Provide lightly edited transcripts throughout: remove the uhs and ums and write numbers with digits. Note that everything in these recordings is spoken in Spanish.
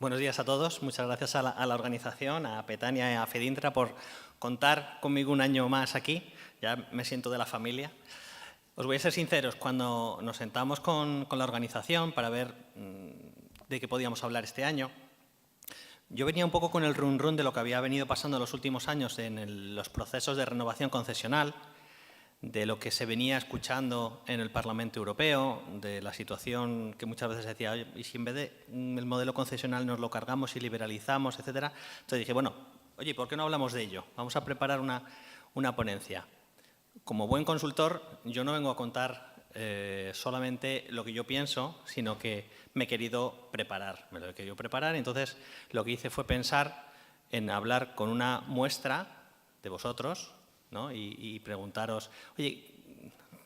Buenos días a todos. Muchas gracias a la organización, a Petania y a Fedintra por contar conmigo un año más aquí. Ya me siento de la familia. Os voy a ser sinceros, cuando nos sentamos con la organización para ver de qué podíamos hablar este año, yo venía un poco con el run de lo que había venido pasando en los últimos años en los procesos de renovación concesional, de lo que se venía escuchando en el Parlamento Europeo, de la situación que muchas veces decía, oye, y si en vez de el modelo concesional nos lo cargamos y liberalizamos, etcétera. Entonces dije, bueno, oye, ¿por qué no hablamos de ello? Vamos a preparar una ponencia. Como buen consultor, yo no vengo a contar solamente lo que yo pienso, sino que me he querido preparar. Me lo he querido preparar, entonces lo que hice fue pensar en hablar con una muestra de vosotros, ¿no? y preguntaros, oye,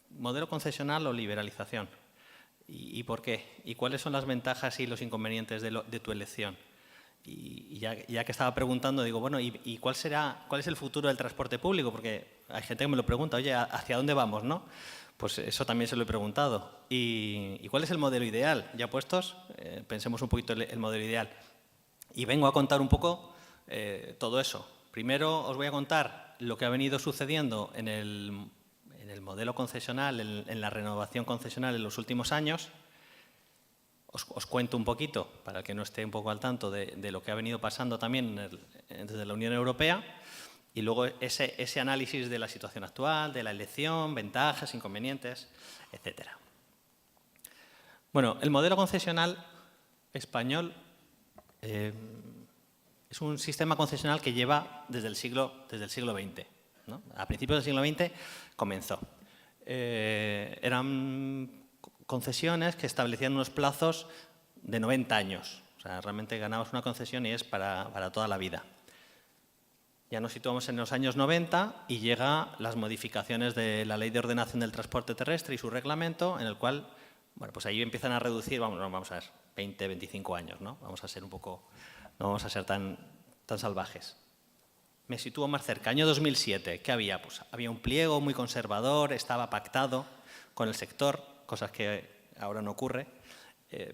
¿modelo concesional o liberalización? ¿Y por qué? ¿Y cuáles son las ventajas y los inconvenientes de tu elección? Y ya que estaba preguntando, digo, bueno, ¿y cuál es el futuro del transporte público? Porque hay gente que me lo pregunta, oye, ¿hacia dónde vamos, no? Pues eso también se lo he preguntado. ¿Y cuál es el modelo ideal? Ya puestos, pensemos un poquito el modelo ideal. Y vengo a contar un poco todo eso. Primero os voy a contar lo que ha venido sucediendo en el modelo concesional, en la renovación concesional en los últimos años. Os cuento un poquito, para el que no esté un poco al tanto, de lo que ha venido pasando también desde la Unión Europea y luego ese análisis de la situación actual, de la elección, ventajas, inconvenientes, etcétera. Bueno, el modelo concesional español es un sistema concesional que lleva desde el siglo XX, ¿no? A principios del siglo XX comenzó. Eran concesiones que establecían unos plazos de 90 años. O sea, realmente ganabas una concesión y es para toda la vida. Ya nos situamos en los años 90 y llegan las modificaciones de la Ley de Ordenación del Transporte Terrestre y su reglamento, en el cual, bueno, pues ahí empiezan a reducir, vamos a ver, 20, 25 años, ¿no? Vamos a ser un poco, no vamos a ser tan salvajes. Me sitúo más cerca, año 2007, ¿qué había? Pues había un pliego muy conservador, estaba pactado con el sector, cosas que ahora no ocurre,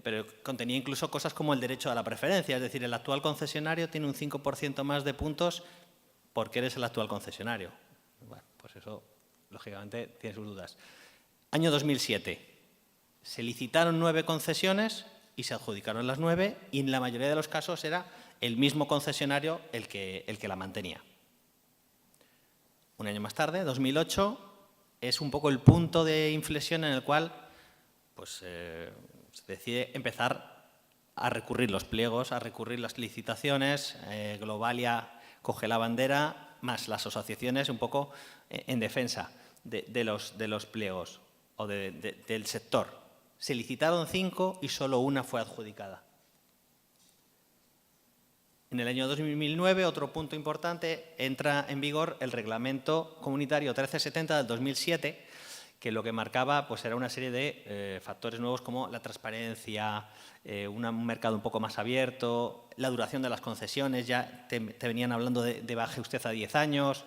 pero contenía incluso cosas como el derecho a la preferencia, es decir, el actual concesionario tiene un 5% más de puntos porque eres el actual concesionario. Bueno, pues eso, lógicamente, tiene sus dudas. Año 2007, se licitaron 9 concesiones y se adjudicaron las 9 y en la mayoría de los casos era el mismo concesionario el que la mantenía. Un año más tarde, 2008, es un poco el punto de inflexión en el cual pues, se decide empezar a recurrir los pliegos, a recurrir las licitaciones. Globalia coge la bandera, más las asociaciones un poco en defensa de los pliegos o del sector. Se licitaron 5 y solo una fue adjudicada. En el año 2009, otro punto importante, entra en vigor el Reglamento Comunitario 1370 del 2007, que lo que marcaba pues, era una serie de factores nuevos como la transparencia, un mercado un poco más abierto, la duración de las concesiones, ya te venían hablando de baje usted a 10 años,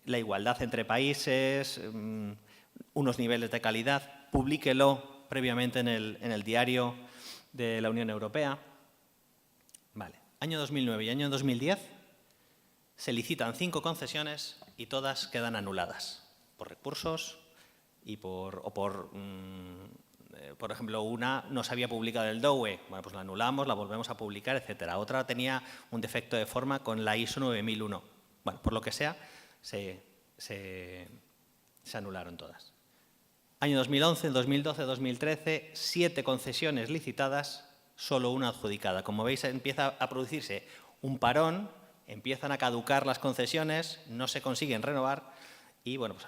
la igualdad entre países, unos niveles de calidad, publíquelo previamente en el diario de la Unión Europea. Vale. Año 2009 y año 2010 se licitan 5 concesiones y todas quedan anuladas por recursos y por ejemplo, una no se había publicado el DOE, bueno, pues la anulamos, la volvemos a publicar, etcétera. Otra tenía un defecto de forma con la ISO 9001. Bueno, por lo que sea, se anularon todas. Año 2011, 2012, 2013, 7 concesiones licitadas, solo una adjudicada. Como veis, empieza a producirse un parón, empiezan a caducar las concesiones, no se consiguen renovar y, bueno, pues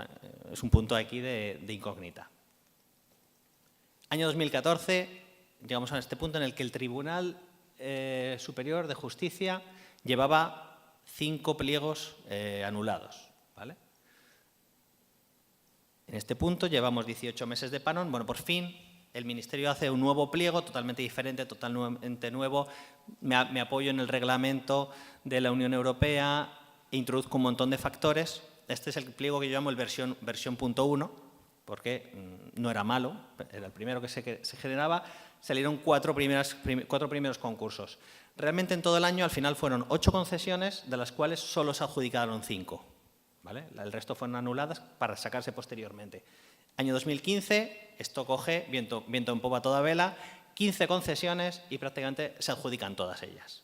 es un punto aquí de incógnita. Año 2014, llegamos a este punto en el que el Tribunal Superior de Justicia llevaba 5 pliegos anulados, ¿vale? En este punto llevamos 18 meses de parón. Bueno, por fin el Ministerio hace un nuevo pliego, totalmente diferente, totalmente nuevo. Me apoyo en el reglamento de la Unión Europea e introduzco un montón de factores. Este es el pliego que yo llamo el versión .1, porque no era malo, era el primero que se generaba. Salieron 4 primeros concursos. Realmente en todo el año al final fueron 8 concesiones, de las cuales solo se adjudicaron 5. ¿Vale? El resto fueron anuladas para sacarse posteriormente. Año 2015, esto coge viento en popa a toda vela, 15 concesiones y prácticamente se adjudican todas ellas,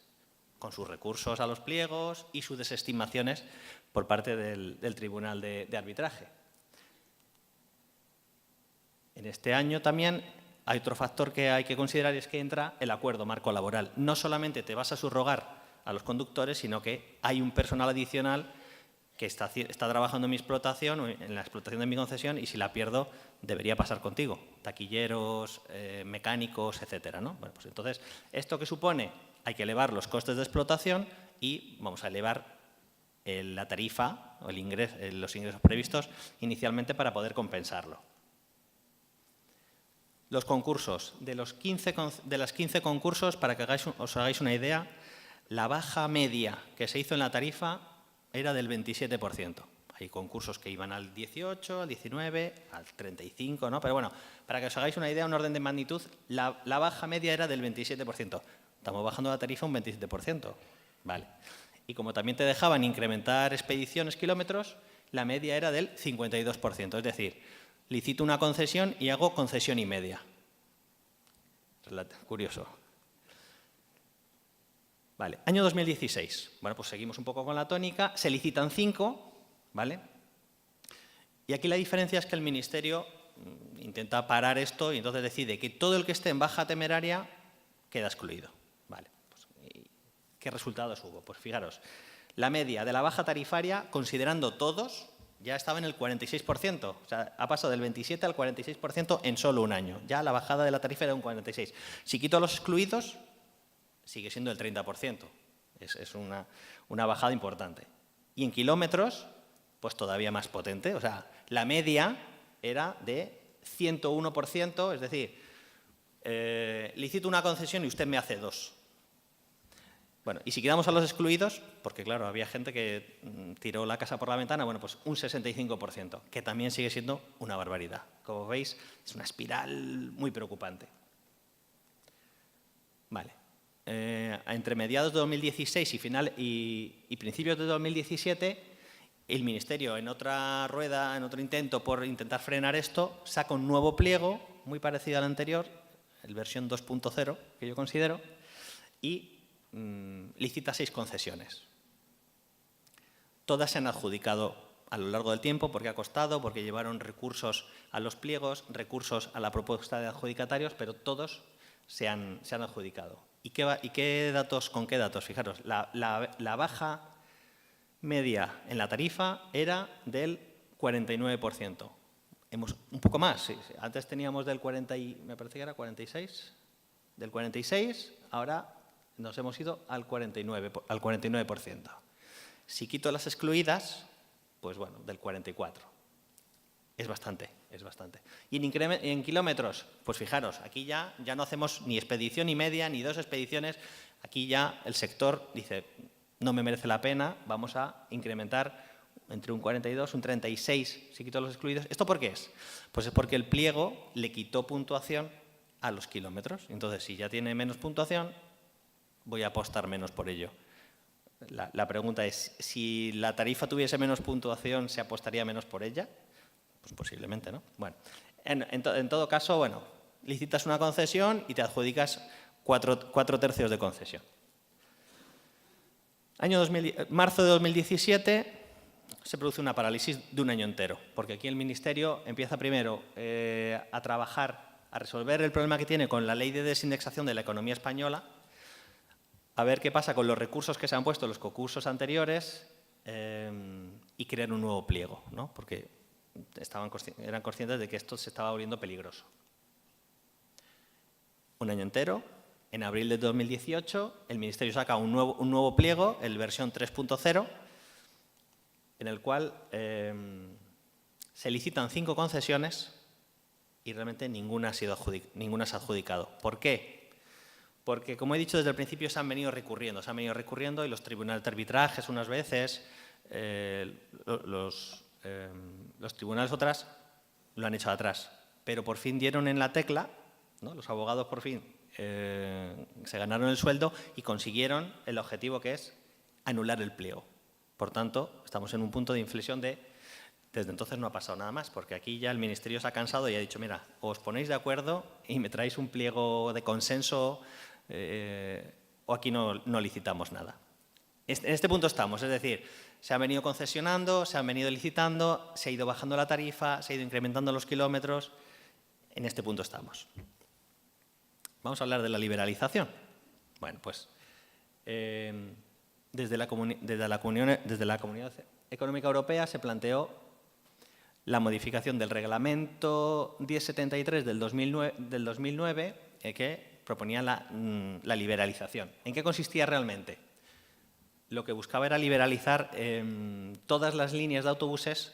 con sus recursos a los pliegos y sus desestimaciones por parte del Tribunal de Arbitraje. En este año también hay otro factor que hay que considerar y es que entra el acuerdo marco laboral. No solamente te vas a subrogar a los conductores, sino que hay un personal adicional que está trabajando en mi explotación, en la explotación de mi concesión, y si la pierdo, debería pasar contigo. Taquilleros, mecánicos, etcétera, ¿no? Bueno, pues entonces, ¿esto qué supone? Hay que elevar los costes de explotación y vamos a elevar la tarifa o los ingresos previstos inicialmente para poder compensarlo. Los concursos. De las 15 concursos, para que os hagáis una idea, la baja media que se hizo en la tarifa era del 27%. Hay concursos que iban al 18, al 19, al 35, ¿no? Pero bueno, para que os hagáis una idea, un orden de magnitud, la baja media era del 27%. Estamos bajando la tarifa un 27%. Vale. Y como también te dejaban incrementar expediciones, kilómetros, la media era del 52%. Es decir, licito una concesión y hago concesión y media. Curioso. Vale, año 2016. Bueno, pues seguimos un poco con la tónica. Se licitan 5, ¿vale? Y aquí la diferencia es que el Ministerio intenta parar esto y entonces decide que todo el que esté en baja temeraria queda excluido. Vale. Pues, ¿qué resultados hubo? Pues fijaros, la media de la baja tarifaria, considerando todos, ya estaba en el 46%. O sea, ha pasado del 27 al 46% en solo un año. Ya la bajada de la tarifa era un 46%. Si quito a los excluidos, sigue siendo el 30%. Es una bajada importante. Y en kilómetros, pues todavía más potente. O sea, la media era de 101%, es decir, licito una concesión y usted me hace 2. Bueno, y si quedamos a los excluidos, porque claro, había gente que tiró la casa por la ventana, bueno, pues un 65%, que también sigue siendo una barbaridad. Como veis, es una espiral muy preocupante. Vale. Entre mediados de 2016 y principios de 2017, el Ministerio, en otra rueda, en otro intento por intentar frenar esto, saca un nuevo pliego, muy parecido al anterior, el versión 2.0, que yo considero, y licita 6 concesiones. Todas se han adjudicado a lo largo del tiempo porque ha costado, porque llevaron recursos a los pliegos, recursos a la propuesta de adjudicatarios, pero todos se han adjudicado. ¿Y qué datos, con qué datos? Fijaros, la baja media en la tarifa era del 49%. Un poco más, sí. Antes teníamos del 40, me parece que era 46, del 46, ahora nos hemos ido al 49%. Si quito las excluidas, pues bueno, del 44%. Es bastante, es bastante. Y en kilómetros, pues fijaros, aquí ya no hacemos ni expedición y media, ni 2 expediciones. Aquí ya el sector dice, no me merece la pena, vamos a incrementar entre un 42, un 36, si quito los excluidos. ¿Esto por qué es? Pues es porque el pliego le quitó puntuación a los kilómetros. Entonces, si ya tiene menos puntuación, voy a apostar menos por ello. La pregunta es, si la tarifa tuviese menos puntuación, ¿se apostaría menos por ella? Pues posiblemente, ¿no? Bueno, en todo caso, bueno, licitas una concesión y te adjudicas 4 tercios de concesión. Marzo de 2017 se produce una parálisis de un año entero, porque aquí el Ministerio empieza primero a trabajar, a resolver el problema que tiene con la ley de desindexación de la economía española, a ver qué pasa con los recursos que se han puesto en los concursos anteriores y crear un nuevo pliego, ¿no? Porque eran conscientes de que esto se estaba volviendo peligroso. Un año entero. En abril de 2018, el Ministerio saca un nuevo pliego, el versión 3.0, en el cual se licitan 5 concesiones y realmente ninguna se ha adjudicado. ¿Por qué? Porque, como he dicho desde el principio, se han venido recurriendo y los tribunales de arbitrajes unas veces, los tribunales otras lo han echado atrás. Pero por fin dieron en la tecla, ¿no? Los abogados por fin se ganaron el sueldo y consiguieron el objetivo que es anular el pliego. Por tanto, estamos en un punto de inflexión desde entonces no ha pasado nada más, porque aquí ya el Ministerio se ha cansado y ha dicho, mira, os ponéis de acuerdo y me traéis un pliego de consenso o aquí no licitamos nada. En este punto estamos, es decir, se han venido concesionando, se han venido licitando, se ha ido bajando la tarifa, se ha ido incrementando los kilómetros. En este punto estamos. Vamos a hablar de la liberalización. Bueno, pues desde la Comunidad Económica Europea se planteó la modificación del Reglamento 1073 del 2009 que proponía la liberalización. ¿En qué consistía realmente? Lo que buscaba era liberalizar todas las líneas de autobuses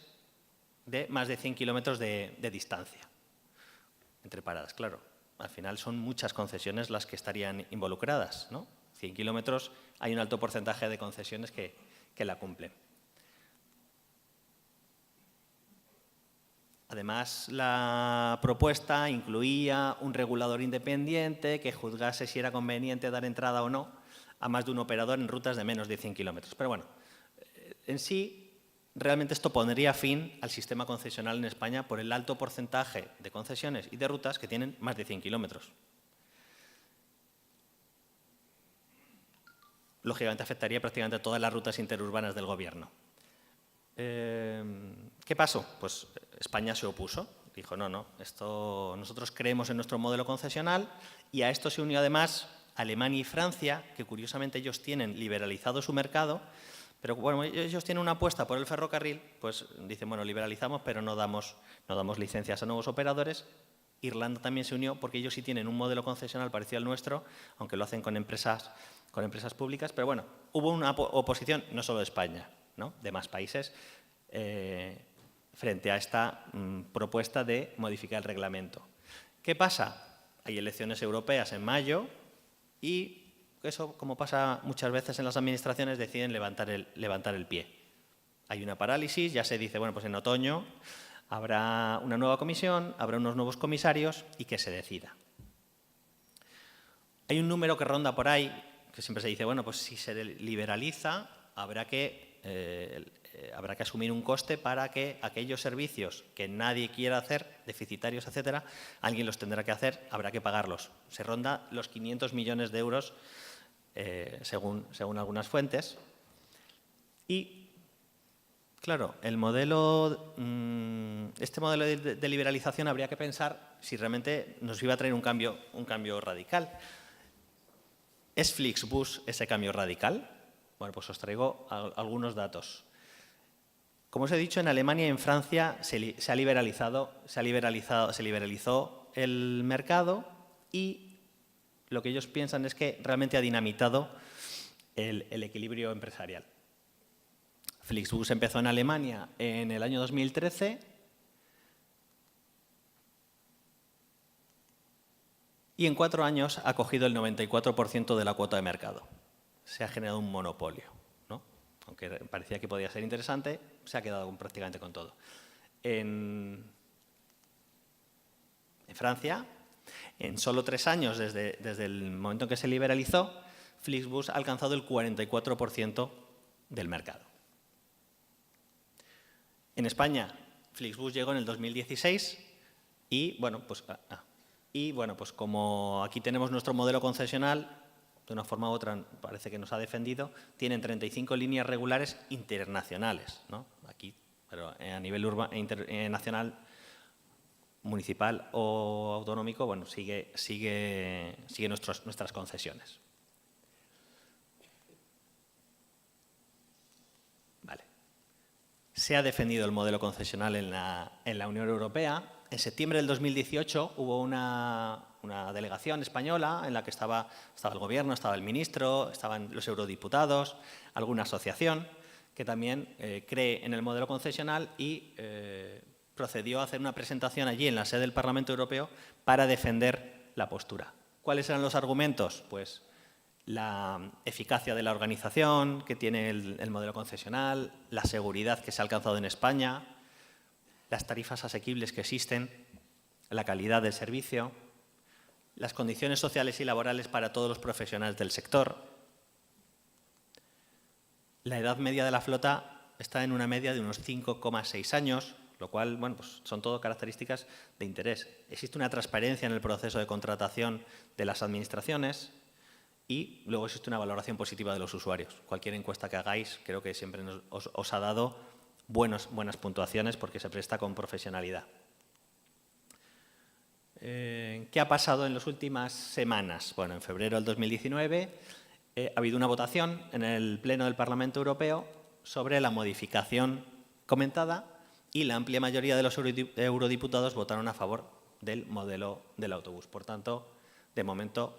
de más de 100 kilómetros de distancia entre paradas, claro. Al final son muchas concesiones las que estarían involucradas, ¿no? 100 kilómetros, hay un alto porcentaje de concesiones que la cumplen. Además, la propuesta incluía un regulador independiente que juzgase si era conveniente dar entrada o no a más de un operador en rutas de menos de 100 kilómetros. Pero bueno, en sí, realmente esto pondría fin al sistema concesional en España por el alto porcentaje de concesiones y de rutas que tienen más de 100 kilómetros. Lógicamente afectaría prácticamente a todas las rutas interurbanas del Gobierno. ¿Qué pasó? Pues España se opuso. Dijo, no, nosotros creemos en nuestro modelo concesional y a esto se unió además Alemania y Francia, que curiosamente ellos tienen liberalizado su mercado, pero bueno, ellos tienen una apuesta por el ferrocarril, pues dicen, bueno, liberalizamos, pero no damos licencias a nuevos operadores. Irlanda también se unió porque ellos sí tienen un modelo concesional parecido al nuestro, aunque lo hacen con empresas públicas, pero bueno, hubo una oposición no solo de España, ¿no?, de más países, frente a esta propuesta de modificar el reglamento. ¿Qué pasa? Hay elecciones europeas en mayo y eso, como pasa muchas veces en las administraciones, deciden levantar el pie. Hay una parálisis, ya se dice, bueno, pues en otoño habrá una nueva comisión, habrá unos nuevos comisarios y que se decida. Hay un número que ronda por ahí, que siempre se dice, bueno, pues si se liberaliza, habrá que asumir un coste para que aquellos servicios que nadie quiera hacer, deficitarios, etcétera, alguien los tendrá que hacer, habrá que pagarlos. Se ronda los 500 millones de euros, según algunas fuentes. Y, claro, este modelo de liberalización habría que pensar si realmente nos iba a traer un cambio radical. ¿Es Flixbus ese cambio radical? Bueno, pues os traigo algunos datos. Como os he dicho, en Alemania y en Francia se liberalizó el mercado y lo que ellos piensan es que realmente ha dinamitado el equilibrio empresarial. Flixbus empezó en Alemania en el año 2013 y en 4 años ha cogido el 94% de la cuota de mercado. Se ha generado un monopolio, ¿no? Aunque parecía que podía ser interesante, se ha quedado prácticamente con todo. En Francia, en solo 3 años desde el momento en que se liberalizó, Flixbus ha alcanzado el 44% del mercado. En España, Flixbus llegó en el 2016 y, bueno, pues como aquí tenemos nuestro modelo concesional, de una forma u otra parece que nos ha defendido, tienen 35 líneas regulares internacionales, ¿no? Aquí, pero a nivel nacional, municipal o autonómico, bueno, sigue nuestras concesiones. Vale. Se ha defendido el modelo concesional en la Unión Europea. En septiembre del 2018 hubo una delegación española en la que estaba el Gobierno, estaba el ministro, estaban los eurodiputados, alguna asociación que también cree en el modelo concesional y procedió a hacer una presentación allí en la sede del Parlamento Europeo para defender la postura. ¿Cuáles eran los argumentos? Pues la eficacia de la organización que tiene el modelo concesional, la seguridad que se ha alcanzado en España, las tarifas asequibles que existen, la calidad del servicio, las condiciones sociales y laborales para todos los profesionales del sector. La edad media de la flota está en una media de unos 5,6 años, lo cual, bueno, pues son todo características de interés. Existe una transparencia en el proceso de contratación de las administraciones y luego existe una valoración positiva de los usuarios. Cualquier encuesta que hagáis creo que siempre os ha dado buenas puntuaciones porque se presta con profesionalidad. ¿Qué ha pasado en las últimas semanas? Bueno, en febrero del 2019 ha habido una votación en el Pleno del Parlamento Europeo sobre la modificación comentada y la amplia mayoría de los eurodiputados votaron a favor del modelo del autobús. Por tanto, de momento,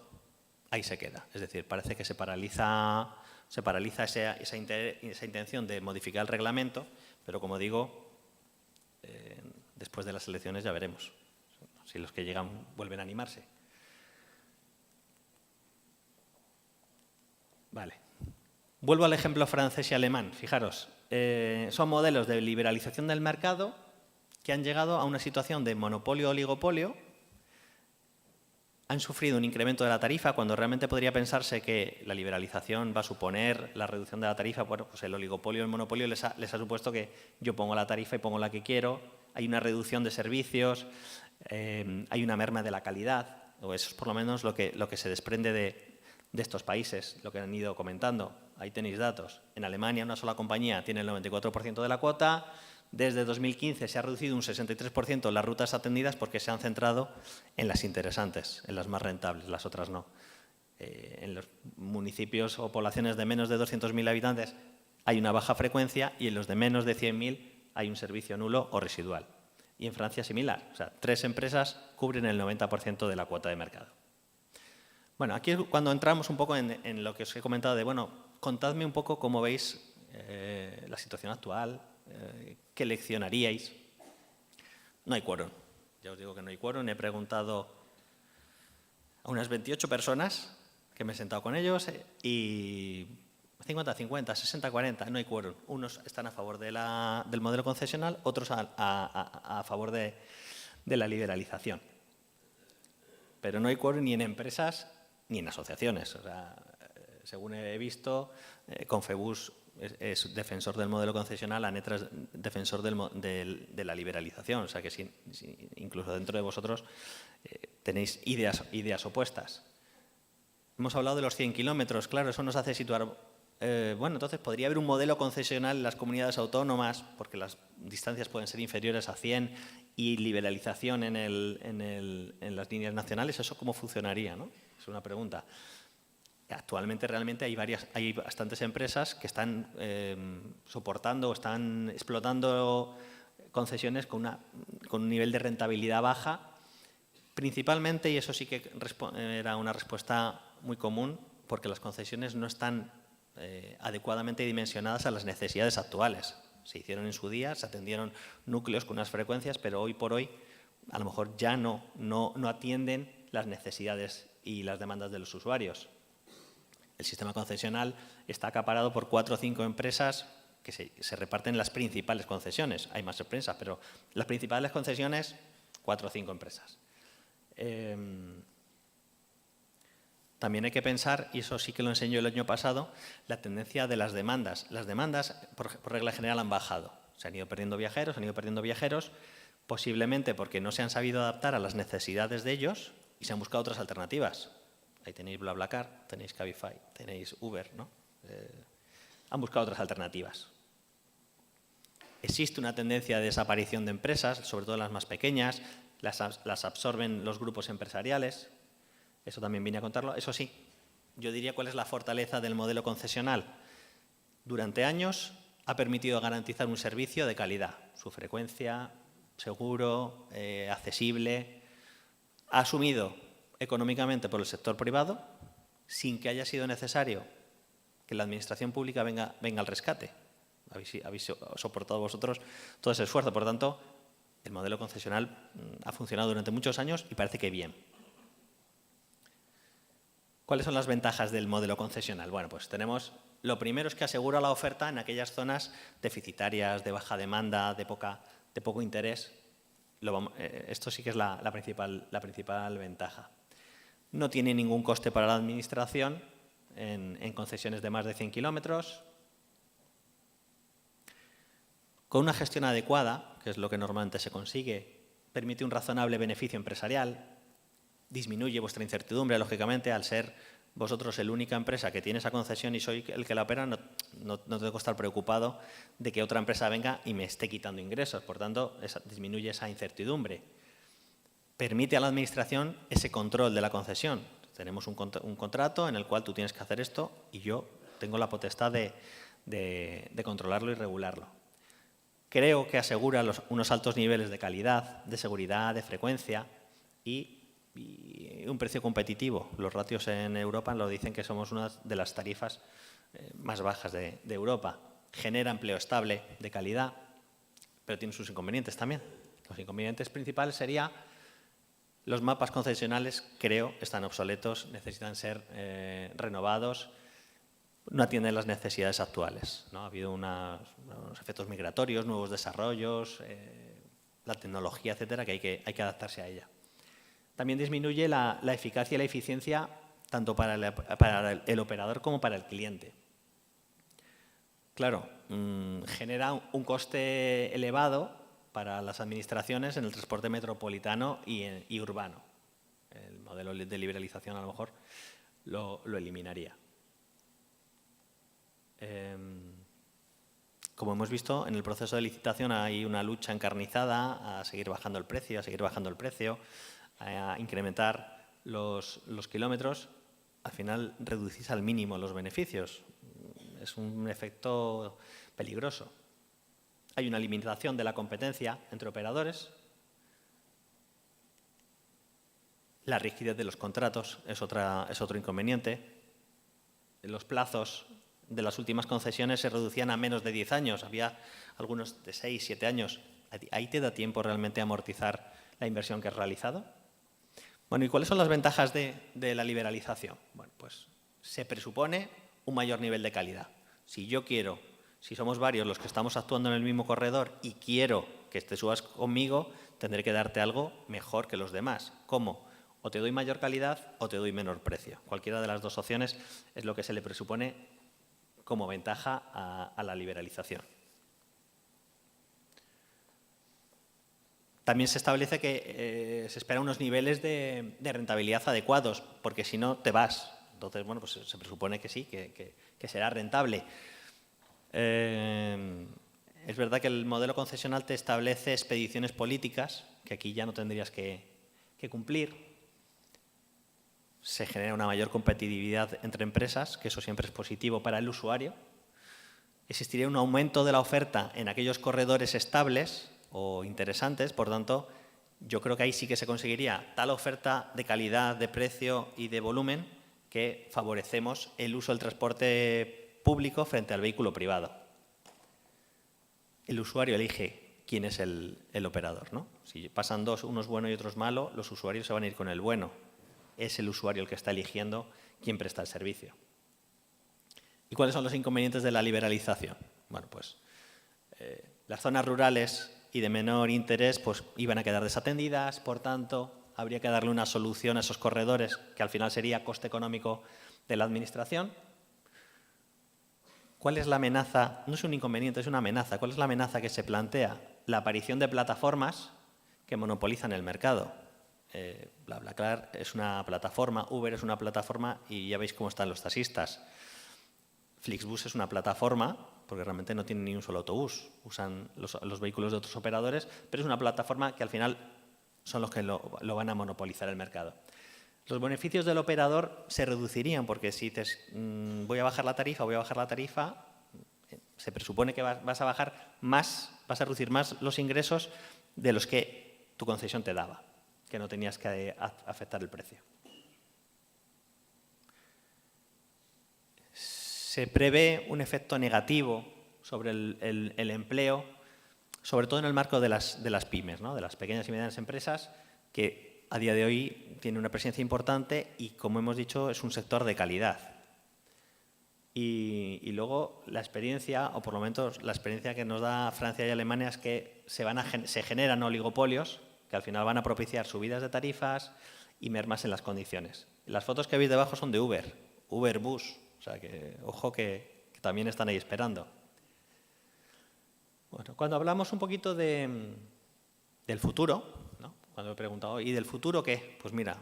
ahí se queda. Es decir, parece que se paraliza esa intención de modificar el reglamento, pero como digo, después de las elecciones ya veremos si los que llegan vuelven a animarse. Vale. Vuelvo al ejemplo francés y alemán. Fijaros, son modelos de liberalización del mercado que han llegado a una situación de monopolio o oligopolio. Han sufrido un incremento de la tarifa cuando realmente podría pensarse que la liberalización va a suponer la reducción de la tarifa. Bueno, pues el oligopolio o el monopolio les ha supuesto que yo pongo la tarifa y pongo la que quiero. Hay una reducción de servicios, hay una merma de la calidad, o eso es por lo menos lo que se desprende de estos países, lo que han ido comentando. Ahí tenéis datos. En Alemania una sola compañía tiene el 94% de la cuota. Desde 2015 se ha reducido un 63% las rutas atendidas porque se han centrado en las interesantes, en las más rentables, las otras no. En los municipios o poblaciones de menos de 200.000 habitantes hay una baja frecuencia y en los de menos de 100.000 hay un servicio nulo o residual. Y en Francia similar. O sea, 3 empresas cubren el 90% de la cuota de mercado. Bueno, aquí es cuando entramos un poco en lo que os he comentado de, bueno, contadme un poco cómo veis la situación actual, qué leccionaríais. No hay quórum. Ya os digo que no hay quórum. He preguntado a unas 28 personas que me he sentado con ellos y 50-50, 60-40, no hay quórum. Unos están a favor del modelo concesional, otros a favor de la liberalización. Pero no hay quórum ni en empresas ni en asociaciones. O sea, según he visto, Confebus es defensor del modelo concesional, ANETRA es defensor de la liberalización. O sea que incluso dentro de vosotros tenéis ideas opuestas. Hemos hablado de los 100 kilómetros, claro, eso nos hace situar. Bueno, entonces podría haber un modelo concesional en las comunidades autónomas, porque las distancias pueden ser inferiores a 100 y liberalización en las líneas nacionales. ¿Eso cómo funcionaría, no? Es una pregunta. Actualmente realmente hay bastantes empresas que están soportando o están explotando concesiones con un nivel de rentabilidad baja, principalmente, y eso sí que era una respuesta muy común, porque las concesiones no están adecuadamente dimensionadas a las necesidades actuales. Se hicieron en su día, se atendieron núcleos con unas frecuencias, pero hoy por hoy a lo mejor ya no atienden las necesidades y las demandas de los usuarios. El sistema concesional está acaparado por 4 o 5 empresas que se reparten las principales concesiones. Hay más empresas, pero las principales concesiones, 4 o 5 empresas. También hay que pensar, y eso sí que lo enseñó el año pasado, la tendencia de las demandas. Las demandas, por regla general, han bajado. Se han ido perdiendo viajeros, posiblemente porque no se han sabido adaptar a las necesidades de ellos y se han buscado otras alternativas. Ahí tenéis BlaBlaCar, tenéis Cabify, tenéis Uber, ¿no? Han buscado otras alternativas. Existe una tendencia de desaparición de empresas, sobre todo las más pequeñas, las absorben los grupos empresariales. Eso también vine a contarlo. Eso sí, yo diría cuál es la fortaleza del modelo concesional. Durante años ha permitido garantizar un servicio de calidad, su frecuencia, seguro, accesible. Ha asumido económicamente por el sector privado sin que haya sido necesario que la administración pública venga al rescate. Habéis soportado vosotros todo ese esfuerzo. Por tanto, el modelo concesional ha funcionado durante muchos años y parece que bien. ¿Cuáles son las ventajas del modelo concesional? Bueno, pues lo primero es que asegura la oferta en aquellas zonas deficitarias, de baja demanda, de poco interés. Esto sí que es la principal ventaja. No tiene ningún coste para la administración en concesiones de más de 100 kilómetros. Con una gestión adecuada, que es lo que normalmente se consigue, permite un razonable beneficio empresarial, disminuye vuestra incertidumbre, lógicamente, al ser vosotros la única empresa que tiene esa concesión y soy el que la opera, no tengo que estar preocupado de que otra empresa venga y me esté quitando ingresos. Por tanto, disminuye esa incertidumbre. Permite a la administración ese control de la concesión. Tenemos un contrato en el cual tú tienes que hacer esto y yo tengo la potestad de controlarlo y regularlo. Creo que asegura unos altos niveles de calidad, de seguridad, de frecuencia y un precio competitivo. Los ratios en Europa lo dicen que somos una de las tarifas más bajas de Europa. Genera empleo estable, de calidad, pero tiene sus inconvenientes también. Los inconvenientes principales serían los mapas concesionales, creo, están obsoletos, necesitan ser renovados, no atienden las necesidades actuales, ¿no? Ha habido unos efectos migratorios, nuevos desarrollos, la tecnología, etcétera, que hay que adaptarse a ella. También disminuye la eficacia y la eficiencia tanto para el operador como para el cliente. Claro, genera un coste elevado para las administraciones en el transporte metropolitano y urbano. El modelo de liberalización a lo mejor lo eliminaría. Como hemos visto, en el proceso de licitación hay una lucha encarnizada a seguir bajando el precio, a incrementar los kilómetros. Al final reducís al mínimo los beneficios. Es un efecto peligroso. Hay una limitación de la competencia entre operadores. La rigidez de los contratos es otro inconveniente. Los plazos de las últimas concesiones se reducían a menos de 10 años. Había algunos de 6, 7 años. ¿Ahí te da tiempo realmente a amortizar la inversión que has realizado? Bueno, ¿y cuáles son las ventajas de la liberalización? Bueno, pues se presupone un mayor nivel de calidad. Si somos varios los que estamos actuando en el mismo corredor y quiero que te subas conmigo, tendré que darte algo mejor que los demás. ¿Cómo? O te doy mayor calidad o te doy menor precio. Cualquiera de las dos opciones es lo que se le presupone como ventaja a la liberalización. También se establece que se esperan unos niveles de rentabilidad adecuados, porque si no te vas. Entonces, bueno, pues se presupone que sí, que será rentable. Es verdad que el modelo concesional te establece expediciones políticas, que aquí ya no tendrías que cumplir. Se genera una mayor competitividad entre empresas, que eso siempre es positivo para el usuario. Existiría un aumento de la oferta en aquellos corredores estables o interesantes, por tanto, yo creo que ahí sí que se conseguiría tal oferta de calidad, de precio y de volumen que favorecemos el uso del transporte público frente al vehículo privado. El usuario elige quién es el operador, ¿no? Si pasan dos, unos buenos y otros malos, los usuarios se van a ir con el bueno. Es el usuario el que está eligiendo quién presta el servicio. ¿Y cuáles son los inconvenientes de la liberalización? Bueno, pues las zonas rurales y de menor interés pues iban a quedar desatendidas, por tanto, habría que darle una solución a esos corredores, que al final sería coste económico de la administración. ¿Cuál es la amenaza? No es un inconveniente, es una amenaza. ¿Cuál es la amenaza que se plantea? La aparición de plataformas que monopolizan el mercado. BlaBlaCar es una plataforma, Uber es una plataforma y ya veis cómo están los taxistas. Flixbus es una plataforma, porque realmente no tienen ni un solo autobús, usan los vehículos de otros operadores, pero es una plataforma que al final son los que lo van a monopolizar el mercado. Los beneficios del operador se reducirían, porque si dices voy a bajar la tarifa, se presupone que vas a bajar más, vas a reducir más los ingresos de los que tu concesión te daba, que no tenías que afectar el precio. Se prevé un efecto negativo sobre el empleo, sobre todo en el marco de las pymes, ¿no? De las pequeñas y medianas empresas, que a día de hoy tienen una presencia importante y, como hemos dicho, es un sector de calidad. Y luego la experiencia, o por lo menos la experiencia que nos da Francia y Alemania, es que se generan oligopolios que al final van a propiciar subidas de tarifas y mermas en las condiciones. Las fotos que veis debajo son de Uber, Uber Bus, o sea que ojo que también están ahí esperando. Bueno, cuando hablamos un poquito del futuro, ¿no? Cuando he preguntado, ¿y del futuro qué? Pues mira,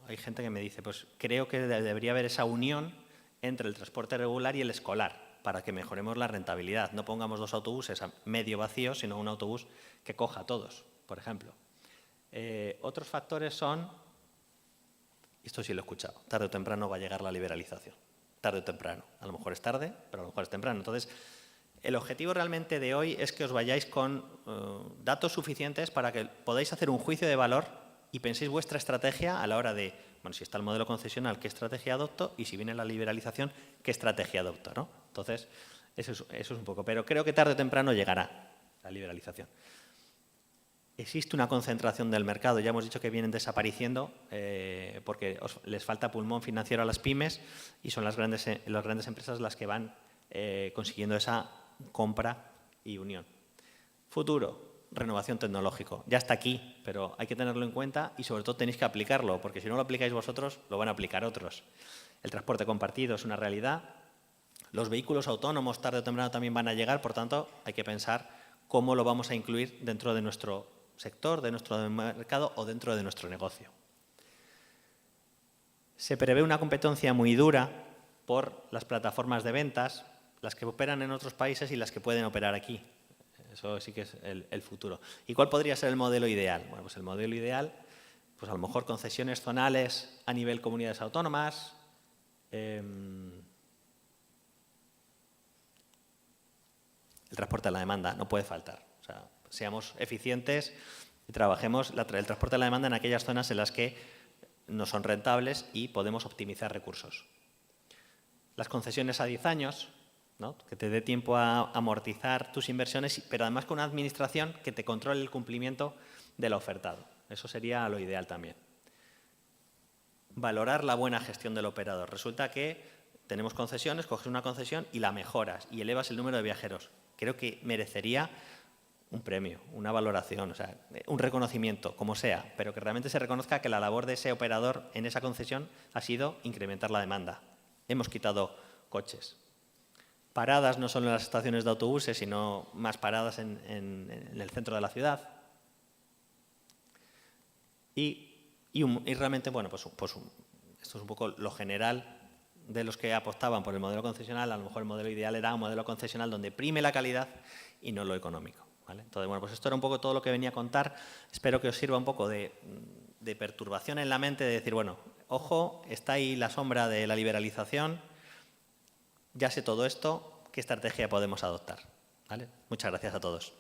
hay gente que me dice, pues creo que debería haber esa unión entre el transporte regular y el escolar para que mejoremos la rentabilidad. No pongamos los autobuses a medio vacíos, sino un autobús que coja a todos, por ejemplo. Otros factores son, esto sí lo he escuchado, tarde o temprano va a llegar la liberalización. Tarde o temprano. A lo mejor es tarde, pero a lo mejor es temprano. Entonces, el objetivo realmente de hoy es que os vayáis con datos suficientes para que podáis hacer un juicio de valor y penséis vuestra estrategia a la hora de, bueno, si está el modelo concesional, ¿qué estrategia adopto? Y si viene la liberalización, ¿qué estrategia adopto? ¿No? Entonces, eso es un poco. Pero creo que tarde o temprano llegará la liberalización. Existe una concentración del mercado, ya hemos dicho que vienen desapareciendo porque les falta pulmón financiero a las pymes y son las grandes empresas las que van consiguiendo esa compra y unión. Futuro, renovación tecnológico. Ya está aquí, pero hay que tenerlo en cuenta y sobre todo tenéis que aplicarlo, porque si no lo aplicáis vosotros, lo van a aplicar otros. El transporte compartido es una realidad. Los vehículos autónomos tarde o temprano también van a llegar, por tanto, hay que pensar cómo lo vamos a incluir dentro de nuestro sector, de nuestro mercado o dentro de nuestro negocio. Se prevé una competencia muy dura por las plataformas de ventas, las que operan en otros países y las que pueden operar aquí. Eso sí que es el futuro. ¿Y cuál podría ser el modelo ideal? Bueno, pues el modelo ideal, pues a lo mejor concesiones zonales a nivel comunidades autónomas, el transporte a la demanda, no puede faltar. O sea, seamos eficientes y trabajemos el transporte a la demanda en aquellas zonas en las que no son rentables y podemos optimizar recursos. Las concesiones a 10 años, ¿no? Que te dé tiempo a amortizar tus inversiones, pero además con una administración que te controle el cumplimiento del ofertado. Eso sería lo ideal también. Valorar la buena gestión del operador. Resulta que tenemos concesiones, coges una concesión y la mejoras y elevas el número de viajeros. Creo que merecería un premio, una valoración, o sea, un reconocimiento, como sea, pero que realmente se reconozca que la labor de ese operador en esa concesión ha sido incrementar la demanda. Hemos quitado coches. Paradas no solo en las estaciones de autobuses, sino más paradas en el centro de la ciudad. Y realmente, bueno, pues esto es un poco lo general de los que apostaban por el modelo concesional. A lo mejor el modelo ideal era un modelo concesional donde prime la calidad y no lo económico, ¿vale? Entonces, bueno, pues esto era un poco todo lo que venía a contar. Espero que os sirva un poco de perturbación en la mente, de decir, bueno, ojo, está ahí la sombra de la liberalización, ya sé todo esto, ¿qué estrategia podemos adoptar? ¿Vale? Muchas gracias a todos.